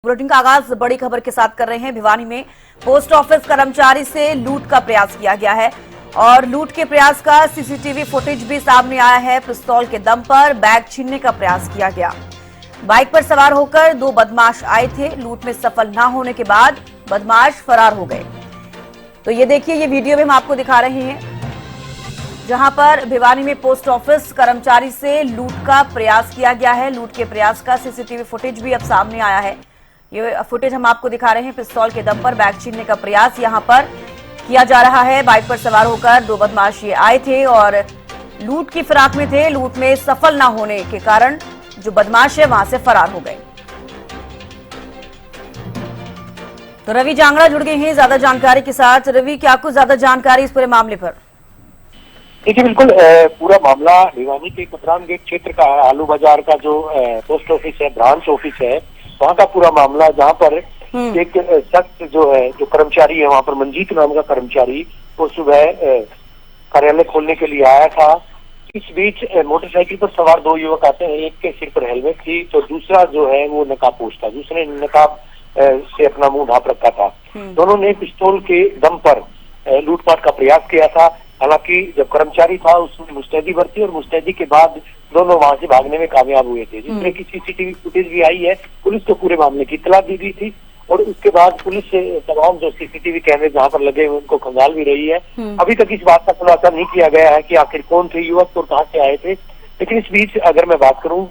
Bulletin का आगाज बड़ी खबर के साथ कर रहे हैं। भिवानी में पोस्ट ऑफिस कर्मचारी से लूट का प्रयास किया गया है और लूट के प्रयास का सीसीटीवी फुटेज भी सामने आया है। पिस्तौल के दम पर बैग छीनने का प्रयास किया गया। बाइक पर सवार होकर दो बदमाश आए थे। लूट में सफल न होने के बाद बदमाश फरार हो गए। तो ये देखिए, ये वीडियो में हम आपको दिखा रहे हैं जहां पर भिवानी में पोस्ट ऑफिस कर्मचारी से लूट का प्रयास किया गया है। लूट के प्रयास का सीसीटीवी फुटेज भी अब सामने आया है। ये फुटेज हम आपको दिखा रहे हैं। पिस्तौल के दम पर बैग छीनने का प्रयास यहां पर किया जा रहा है। बाइक पर सवार होकर दो बदमाश ये आए थे और लूट की फिराक में थे। लूट में सफल न होने के कारण जो बदमाश है वहां से फरार हो गए। तो रवि जांगड़ा जुड़ गए हैं ज्यादा जानकारी के साथ। रवि, क्या कुछ ज्यादा जानकारी इस पूरे मामले पर? देखिए, बिल्कुल पूरा मामला भिवानी के कतरान गेट क्षेत्र का है। आलू बाजार का जो पोस्ट ऑफिस है, ब्रांच ऑफिस है, वहाँ का पूरा मामला, जहाँ पर एक शख्स जो है, जो कर्मचारी है वहाँ पर, मंजीत नाम का कर्मचारी, वो सुबह कार्यालय खोलने के लिए आया था। इस बीच मोटरसाइकिल पर सवार दो युवक आते हैं। एक के सिर पर हेलमेट थी तो दूसरा जो है वो नकाबपोश था। दूसरे ने नकाब से अपना मुंह ढांप रखा था। दोनों ने पिस्तौल के दम पर लूटपाट का प्रयास किया था। हालांकि जब कर्मचारी था उसने मुस्तैदी बरती और मुस्तैदी के बाद दोनों वहां से भागने में कामयाब हुए थे। जिसमें की सीसीटीवी फुटेज भी आई है। पुलिस को पूरे मामले की इत्तला दी गई थी और उसके बाद पुलिस से तमाम जो सीसीटीवी कैमरे जहां पर लगे हुए उनको खंगाल भी रही है। अभी तक इस बात का खुलासा नहीं किया गया है कि आखिर कौन थे युवक और कहाँ से आए थे। लेकिन इस बीच अगर मैं बात करूं,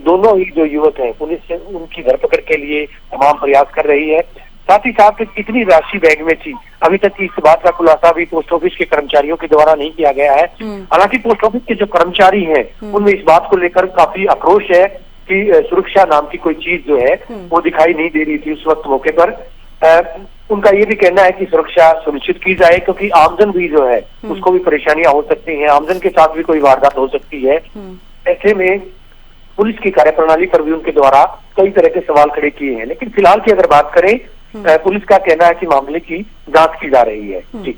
दोनों ही जो युवक हैं, पुलिस से उनकी धरपकड़ के लिए तमाम प्रयास कर रही है। साथ ही साथ कितनी राशि बैग में थी, अभी तक इस बात का खुलासा भी पोस्ट ऑफिस के कर्मचारियों के द्वारा नहीं किया गया है। हालांकि पोस्ट ऑफिस के जो कर्मचारी हैं उनमें इस बात को लेकर काफी आक्रोश है कि सुरक्षा नाम की कोई चीज जो है वो दिखाई नहीं दे रही थी उस वक्त मौके पर। उनका ये भी कहना है कि सुरक्षा सुनिश्चित की जाए, क्योंकि आमजन भी जो है उसको भी परेशानियां हो सकती हैं, आमजन के साथ भी कोई वारदात हो सकती है। ऐसे में पुलिस की कार्यप्रणाली पर भी उनके द्वारा कई तरह के सवाल खड़े किए हैं। लेकिन फिलहाल की अगर बात करें, पुलिस का कहना है कि मामले की जांच की जा रही है। जी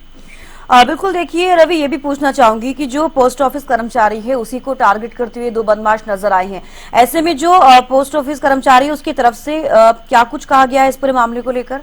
बिल्कुल। देखिए रवि, ये भी पूछना चाहूंगी कि जो पोस्ट ऑफिस कर्मचारी है उसी को टारगेट करते हुए दो बदमाश नजर आए हैं। ऐसे में जो पोस्ट ऑफिस कर्मचारी है उसकी तरफ से क्या कुछ कहा गया है इस पूरे मामले को लेकर?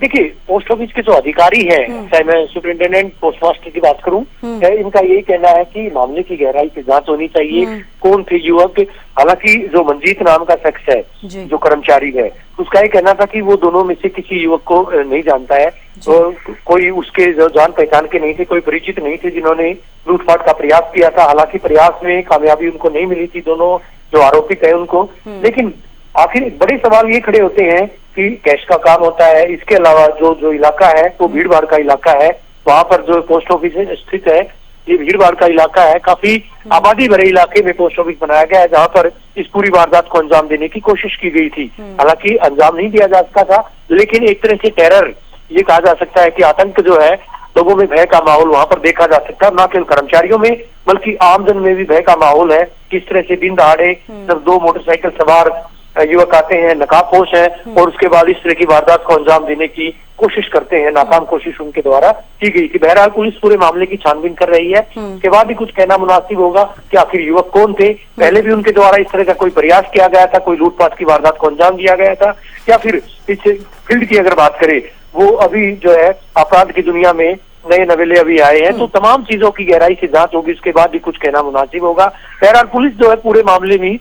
देखिए, पोस्ट ऑफिस के जो अधिकारी हैं, चाहे मैं सुपरिंटेंडेंट पोस्ट मास्टर की बात करूं, इनका यही कहना है कि मामले की गहराई से जांच होनी चाहिए। कौन थे युवक? हालांकि जो मंजीत नाम का शख्स है, जो कर्मचारी है, उसका ये कहना था कि वो दोनों में से किसी युवक को नहीं जानता है। तो कोई उसके जो जान पहचान के नहीं थे, कोई परिचित नहीं थे जिन्होंने लूटपाट का प्रयास किया था। हालांकि प्रयास में कामयाबी उनको नहीं मिली थी, दोनों जो आरोपित है उनको। लेकिन आखिर बड़े सवाल ये खड़े होते हैं कि कैश का काम होता है। इसके अलावा जो इलाका है वो भीड़ भाड़ का इलाका है। वहाँ पर जो पोस्ट ऑफिस स्थित है, ये भीड़ भाड़ का इलाका है। काफी आबादी भरे इलाके में पोस्ट ऑफिस बनाया गया है, जहाँ पर इस पूरी वारदात को अंजाम देने की कोशिश की गई थी। हालांकि अंजाम नहीं दिया जा सकता था, लेकिन एक तरह से टेरर ये कहा जा सकता है कि आतंक जो है, लोगों में भय का माहौल वहां पर देखा जा सकता है। न केवल कर्मचारियों में बल्कि आमजन में भी भय का माहौल है। किस तरह से दिन दहाड़े जब दो मोटरसाइकिल सवार युवक आते हैं, नकाबपोश हैं, और उसके बाद इस तरह की वारदात को अंजाम देने की कोशिश करते हैं। नाकाम कोशिश उनके द्वारा की गई थी। बहरहाल पुलिस पूरे मामले की छानबीन कर रही है। के बाद ही कुछ कहना मुनासिब होगा कि आखिर युवक कौन थे। पहले भी उनके द्वारा इस तरह का कोई प्रयास किया गया था, कोई लूटपाट की वारदात को अंजाम दिया गया था, या फिर इस फील्ड की अगर बात करें, वो अभी जो है अपराध की दुनिया में नए नवेले अभी आए हैं। तो तमाम चीजों की गहराई से जांच होगी, उसके बाद ही कुछ कहना मुनासिब होगा। बहरहाल पुलिस जो है पूरे मामले में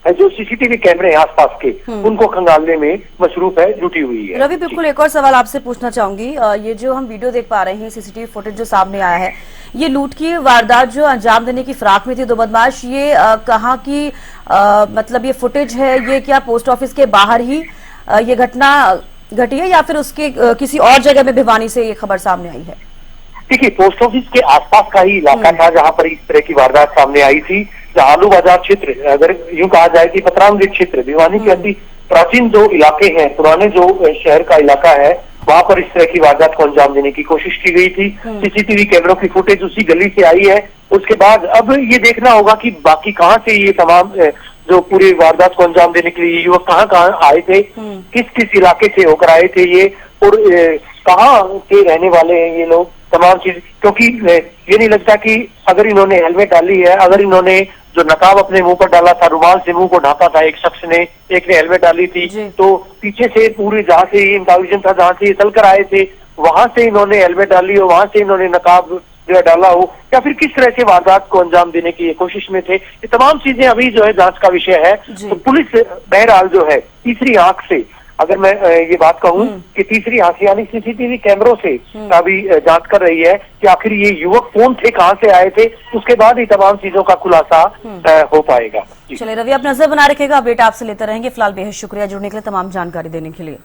जो सीसीटीवी कैमरे हैं आसपास के, उनको खंगालने में मशरूफ है, जुटी हुई है। रवि, बिल्कुल एक और सवाल आपसे पूछना चाहूंगी। ये जो हम वीडियो देख पा रहे हैं, सीसीटीवी फुटेज जो सामने आया है, ये लूट की वारदात जो अंजाम देने की फिराक में थे दो बदमाश, ये कहाँ की मतलब ये फुटेज है? ये क्या पोस्ट ऑफिस के बाहर ही ये घटना घटी है या फिर उसके किसी और जगह में भिवानी से ये खबर सामने आई है? देखिए, पोस्ट ऑफिस के आसपास का ही इलाका था जहाँ पर इस तरह की वारदात सामने आई थी। आलू बाजार क्षेत्र, अगर यूं कहा जाए कि कतरान गेट क्षेत्र, भिवानी के अति प्राचीन जो इलाके हैं, पुराने जो शहर का इलाका है, वहां पर इस तरह की वारदात को अंजाम देने की कोशिश की गई थी। सीसीटीवी कैमरों की फुटेज उसी गली से आई है। उसके बाद अब ये देखना होगा कि बाकी कहाँ से ये तमाम जो पूरी वारदात को अंजाम देने के लिए युवक कहाँ आए थे, किस किस इलाके से होकर आए थे ये, और कहाँ के रहने वाले हैं ये लोग, तमाम चीज। क्योंकि ये नहीं लगता कि अगर इन्होंने हेलमेट डाली है, अगर इन्होंने जो नकाब अपने मुंह पर डाला था, रुमाल से मुंह को ढांका था एक शख्स ने, एक ने हेलमेट डाली थी, तो पीछे से पूरी जहां से ये इनका विजन था, जहां से ये चल कर आए थे, वहां से इन्होंने हेलमेट डाली हो, वहां से इन्होंने नकाब जो है डाला हो, या फिर किस तरह से वारदात को अंजाम देने की ये कोशिश में थे। ये तमाम चीजें अभी जो है जांच का विषय है। तो पुलिस बहरहाल जो है तीसरी आंख से, अगर मैं ये बात कहूं कि तीसरी आंख यानी सीसीटीवी कैमरों से अभी जांच कर रही है कि आखिर ये युवक कौन थे, कहां से आए थे, उसके बाद ही तमाम चीजों का खुलासा हो पाएगा। चलिए रवि, आप नजर बना रखेगा, अपडेट आपसे लेते रहेंगे। फिलहाल बेहद शुक्रिया जुड़ने के लिए, तमाम जानकारी देने के लिए।